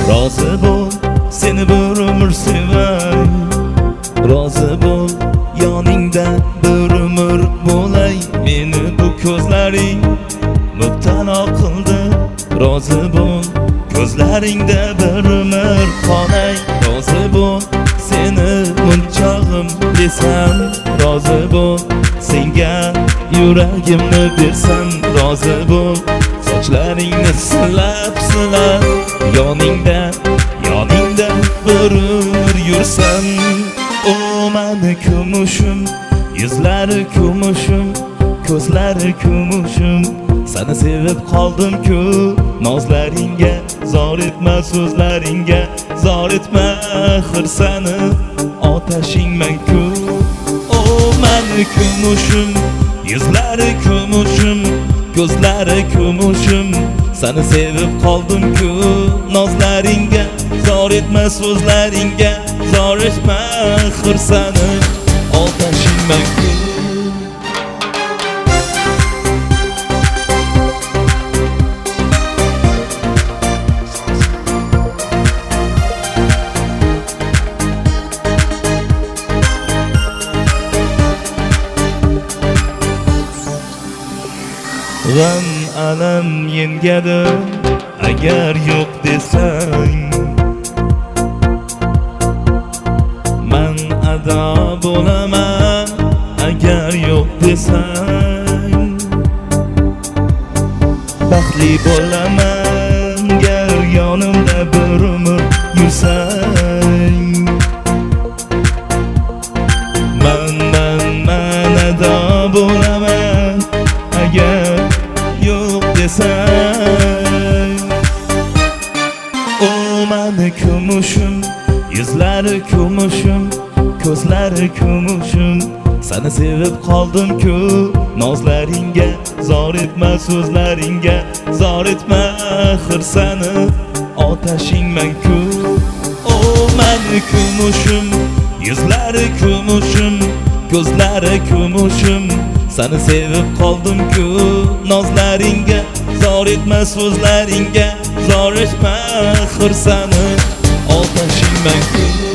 Rozi bo'l, seni bir umr sevay. Rozi bo'l, yoningda bir umr bo'lay. Meni bu ko'zlaring mubtalo qildi. Rozi bo'l, ko'zlaringda bir umr qolay. Rozi bo'l, seni munchog'im desam. Rozi bo'l, senga yuragimni bersam. Rozi bo'l, sochlaringni silab yoningda bir umr yursam. O meni kumushim, yuzlari kumushim, ko'zlari kumushim. Seni sevib qoldim-ku, nozlaringga zor etma, so'zlaringga zor etma. Axir seni otashingman-ku. O meni kumushim, yuzlari kumushim, ko'zlari kumushim. Seni sevib qoldim-ku, nozlaringga zor etma, so'zlaringga zor etma. Axir seni otashingman-ku. G'am alam yengadi agar yo'q desang. Men ado bo'laman agar yo'q desang. Baxtli bo'laman gar yonimda bir umr yursang. Men ado bo'laman agar yo'q desang. O meni kumushim, yuzlari kumushim, ko'zlari kumushim. Seni sevib qoldim-ku, nozlaringga zor etma, so'zlaringga zor etma. Axir seni otashingman-ku. O meni kumushim, yuzlari kumushim, ko'zlari kumushim. Seni sevib qoldim-ku, nozlaringga zor etma, so'zlaringga zor etma. Axir seni otashingman-ku.